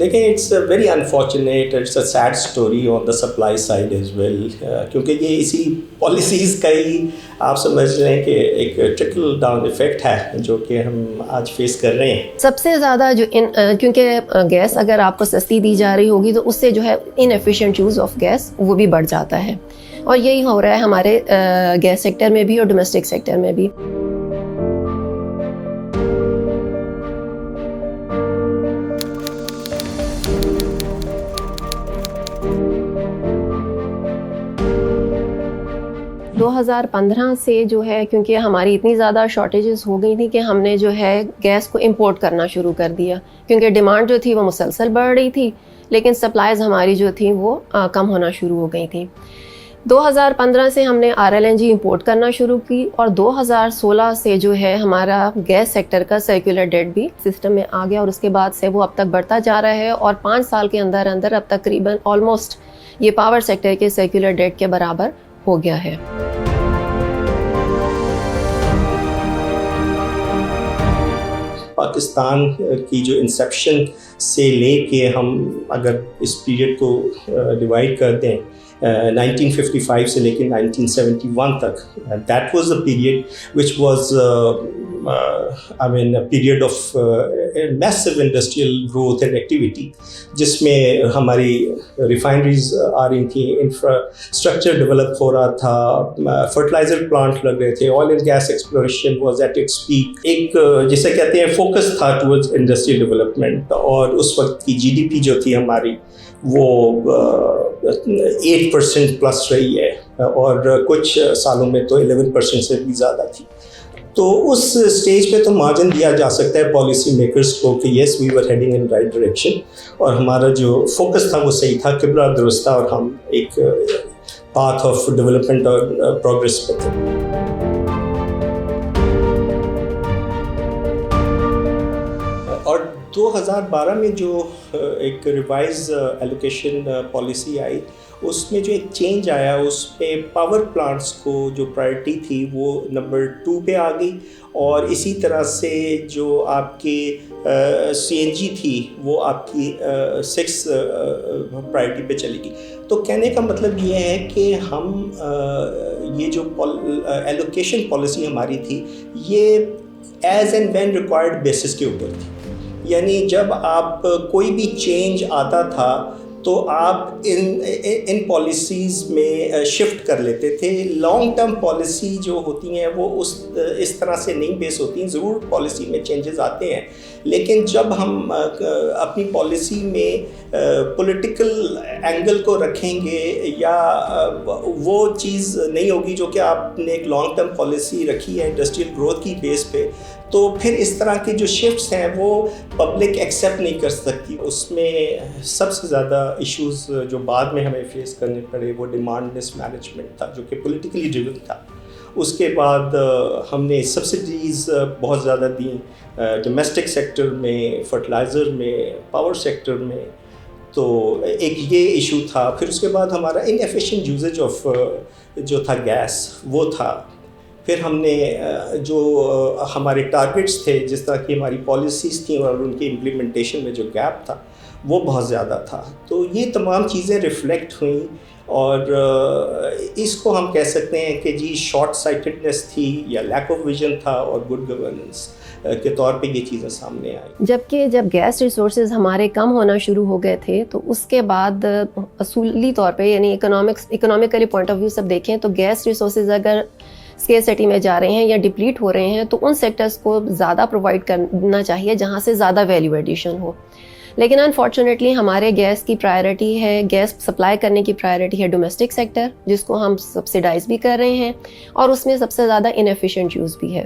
دیکھیں it's very unfortunate, it's a sad story on the supply side as well, کیونکہ یہ اسی policies کا ہی آپ سمجھ لیں کہ ایک ٹرکل ڈاؤن ایفیکٹ ہے جو کہ ہم آج فیس کر رہے ہیں. سب سے زیادہ جو کیونکہ گیس اگر آپ کو سستی دی جا رہی ہوگی تو اس سے جو ہے ان ایفیشینٹ یوز آف گیس وہ بھی بڑھ جاتا ہے, اور یہی ہو رہا ہے ہمارے گیس سیکٹر میں بھی اور ڈومیسٹک سیکٹر میں بھی. دو ہزار 15 سے جو ہے کیونکہ ہماری اتنی زیادہ شارٹیجز ہو گئی تھیں کہ ہم نے جو ہے گیس کو امپورٹ کرنا شروع کر دیا, کیونکہ ڈیمانڈ جو تھی وہ مسلسل بڑھ رہی تھی لیکن سپلائیز ہماری جو تھیں وہ کم ہونا شروع ہو گئی تھیں. 2015 سے ہم نے RLNG امپورٹ کرنا شروع کی, اور 2016 سے جو ہے ہمارا گیس سیکٹر کا سرکولر ڈیٹ بھی سسٹم میں آ گیا, اور اس کے بعد سے وہ اب تک بڑھتا جا رہا ہے, اور 5 سال کے اندر اندر اب تقریباً آلموسٹ یہ پاور سیکٹر کے سرکولر ڈیٹ کے برابر ہو گیا ہے. پاکستان کی جو انسیپشن سے لے کے ہم اگر اس پیریڈ کو ڈیوائڈ کر دیں 1955 سے لے کے 1971 تک, that was a period which was I mean a period of massive industrial growth and activity, جس میں ہماری ریفائنریز آ رہی تھیں, انفراسٹرکچر ڈیولپ ہو رہا تھا, فرٹیلائزر پلانٹ لگ رہے تھے, oil and gas exploration was at its peak. ایک جسے کہتے ہیں فوکس تھا ٹورڈز انڈسٹریل ڈیولپمنٹ, اور اس وقت کی GDP جو تھی ہماری وہ 8% پلس رہی ہے, اور کچھ سالوں میں تو 11% سے بھی زیادہ تھی. تو اس اسٹیج پہ تو مارجن دیا جا سکتا ہے پالیسی میکرز کو کہ یس وی ور ہیڈنگ ان رائٹ ڈائریکشن, اور ہمارا جو فوکس تھا وہ صحیح تھا, قبلہ درست تھا, اور ہم ایک پاتھ آف ڈیولپمنٹ اور پروگریس پہ تھے. اور 2012 میں جو ایک ریوائز ایلوکیشن پالیسی آئی, اس میں جو ایک چینج آیا اس میں پاور پلانٹس کو جو پرائرٹی تھی وہ نمبر 2 پہ آ گئی, اور اسی طرح سے جو آپ کی CNG تھی وہ آپ کی 6 پرائرٹی پہ چلے گی. تو کہنے کا مطلب یہ ہے کہ ہم یہ جو ایلوکیشن پالیسی ہماری تھی یہ as and when required basis کے اوپر تھی, یعنی جب آپ کوئی بھی چینج آتا تھا تو آپ ان پالیسیز میں شفٹ کر لیتے تھے. لانگ ٹرم پالیسی جو ہوتی ہیں وہ اس طرح سے نہیں بیس ہوتی ہیں, ضرور پالیسی میں چینجز آتے ہیں, لیکن جب ہم اپنی پالیسی میں پولیٹیکل اینگل کو رکھیں گے یا وہ چیز نہیں ہوگی جو کہ آپ نے ایک لانگ ٹرم پالیسی رکھی ہے انڈسٹریل گروتھ کی بیس پہ, تو پھر اس طرح کی جو شفٹس ہیں وہ پبلک ایکسیپٹ نہیں کر سکتی. اس میں سب سے زیادہ ایشوز جو بعد میں ہمیں فیس کرنے پڑے وہ ڈیمانڈ مس مینجمنٹ تھا جو کہ پولیٹیکلی ڈریون تھا. اس کے بعد ہم نے سبسڈیز بہت زیادہ دیں ڈومیسٹک سیکٹر میں, فرٹیلائزر میں, پاور سیکٹر میں, تو ایک یہ ایشو تھا. پھر اس کے بعد ہمارا ان ایفیشینٹ یوزیج آف جو تھا گیس وہ تھا. پھر ہم نے جو ہمارے ٹارگٹس تھے, جس طرح کی ہماری پالیسیز تھیں اور ان کی امپلیمنٹیشن میں جو گیپ تھا وہ بہت زیادہ تھا. تو یہ تمام چیزیں ریفلیکٹ ہوئیں, اور اس کو ہم کہہ سکتے ہیں کہ جی شارٹ سائٹڈنس تھی یا لیک آف ویژن تھا, اور گڈ گورننس کے طور پہ یہ چیزیں سامنے آئیں. جبکہ جب گیس ریسورسز ہمارے کم ہونا شروع ہو گئے تھے تو اس کے بعد اصولی طور پہ یعنی اکنامیکلی پوائنٹ آف ویو سب دیکھیں تو گیس ریسورسز اگر اسکیرسٹی میں جا رہے ہیں یا ڈپلیٹ ہو رہے ہیں تو ان سیکٹرز کو زیادہ پرووائڈ کرنا چاہیے جہاں سے زیادہ ویلیو ایڈیشن ہو. لیکن انفارچونیٹلی ہمارے گیس کی پرائرٹی ہے, گیس سپلائی کرنے کی پرائرٹی ہے ڈومیسٹک سیکٹر, جس کو ہم سبسیڈائز بھی کر رہے ہیں, اور اس میں سب سے زیادہ انیفیشینٹ یوز بھی ہے.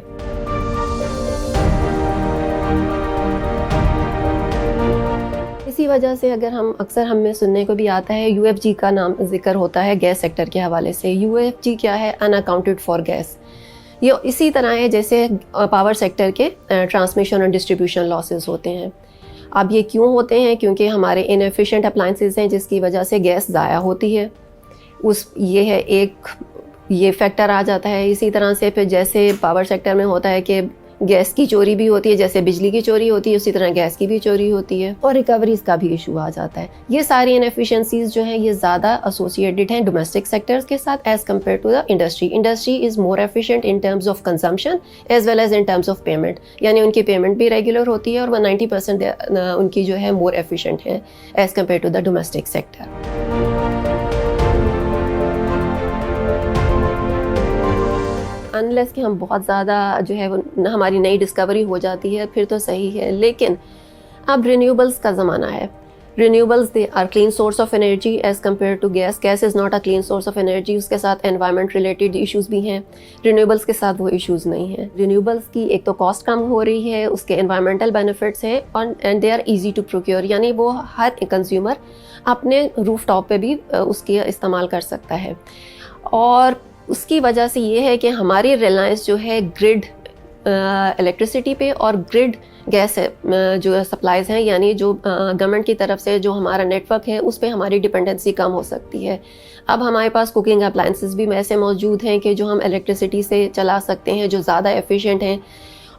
اسی وجہ سے اگر ہم اکثر ہمیں سننے کو بھی آتا ہے UFG کا نام ذکر ہوتا ہے گیس سیکٹر کے حوالے سے. UFG کیا ہے؟ ان اکاؤنٹڈ فار گیس. یہ اسی طرح ہے جیسے پاور سیکٹر کے ٹرانسمیشن اور ڈسٹریبیوشن لاسز ہوتے ہیں. اب یہ کیوں ہوتے ہیں؟ کیونکہ ہمارے انیفیشینٹ اپلائنسز ہیں جس کی وجہ سے گیس ضائع ہوتی ہے. یہ ہے ایک یہ فیکٹر آ جاتا ہے. اسی طرح سے پھر جیسے پاور سیکٹر میں ہوتا ہے کہ گیس کی چوری بھی ہوتی ہے، جیسے بجلی کی چوری ہوتی ہے اسی طرح گیس کی بھی چوری ہوتی ہے، اور ریکوریز کا بھی ایشو آ جاتا ہے. یہ ساری انیفیشنسیز جو ہیں یہ زیادہ ایسوسیٹڈ ہیں ڈومیسٹک سیکٹرز کے ساتھ as compare to the industry. Industry is more efficient in terms of consumption as well as in terms of payment, یعنی ان کی پیمنٹ بھی ریگولر ہوتی ہے اور وہ 90% ان کی جو ہے مور ایفیشینٹ ہے as compare to the domestic sector. Unless کہ ہم بہت زیادہ جو ہے ہماری نئی ڈسکوری ہو جاتی ہے پھر تو صحیح ہے، لیکن اب رینیوبلس کا زمانہ ہے. Renewables they are clean source of energy as compare to gas. Gas is not a clean source of energy. اس کے ساتھ انوائرمنٹ ریلیٹڈ ایشوز بھی ہیں، رینیوبلس کے ساتھ وہ ایشوز نہیں ہیں. رینیوبلس کی ایک تو کاسٹ کم ہو رہی ہے، اس کے انوائرمنٹل بینیفٹس ہیں، and they are easy to procure, یعنی وہ ہر کنزیومر اپنے روف ٹاپ پہ بھی اس کی استعمال کر سکتا ہے. اور اس کی وجہ سے یہ ہے کہ ہماری ریلائنس جو ہے گرڈ الیکٹریسٹی پہ اور گرڈ گیس جو سپلائز ہیں، یعنی جو گورنمنٹ کی طرف سے جو ہمارا نیٹ ورک ہے اس پہ ہماری ڈپینڈنسی کم ہو سکتی ہے. اب ہمارے پاس کوکنگ اپلائنسز بھی ایسے موجود ہیں کہ جو ہم الیکٹریسٹی سے چلا سکتے ہیں، جو زیادہ ایفیشینٹ ہیں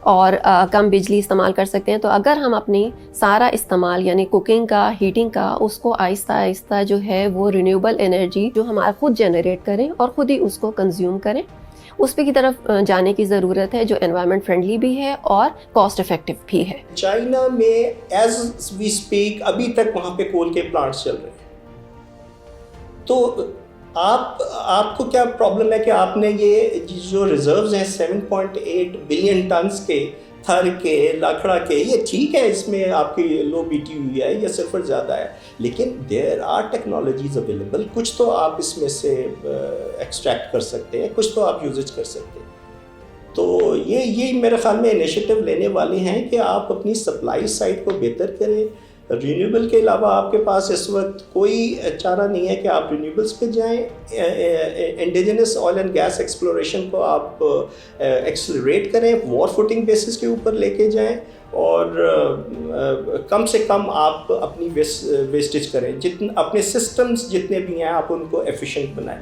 اور کم بجلی استعمال کر سکتے ہیں. تو اگر ہم اپنی سارا استعمال یعنی کوکنگ کا، ہیٹنگ کا، اس کو آہستہ آہستہ جو ہے وہ رینیوبل انرجی جو ہمارا خود جنریٹ کریں اور خود ہی اس کو کنزیوم کریں، اس پہ کی طرف جانے کی ضرورت ہے، جو انوائرمنٹ فرینڈلی بھی ہے اور کاسٹ افیکٹو بھی ہے. چائنا میں ایز وی اسپیک ابھی تک وہاں پہ کول کے پلانٹس چل رہے ہیں. تو آپ کو کیا پرابلم ہے کہ آپ نے یہ جو ریزروز ہیں 7.8 بلین ٹنز کے، تھر کے، لاکھڑا کے، یہ ٹھیک ہے، اس میں آپ کی لو بی ٹی ہوئی ہے یا صفر زیادہ ہے، لیکن دیر آر ٹیکنالوجیز اویلیبل. کچھ تو آپ اس میں سے ایکسٹریکٹ کر سکتے ہیں، کچھ تو آپ یوزج کر سکتے ہیں. تو یہ میرے خیال میں انیشیٹو لینے والے ہیں کہ آپ اپنی سپلائی سائڈ کو بہتر کریں. رینیوبل کے علاوہ آپ کے پاس اس وقت کوئی چارہ نہیں ہے کہ آپ رینیوبلس پہ جائیں. Indigenous oil and gas exploration کو آپ ایکسلریٹ کریں، وار فوٹنگ بیسس کے اوپر لے کے جائیں، اور کم سے کم آپ اپنی ویسٹیج کریں. اپنے سسٹمز جتنے بھی ہیں آپ ان کو ایفیشینٹ بنائیں.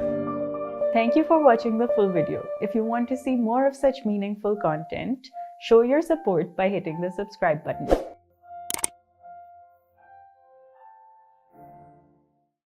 Thank you for watching the full video. If you want to see more of such meaningful content, show your support by hitting the subscribe button.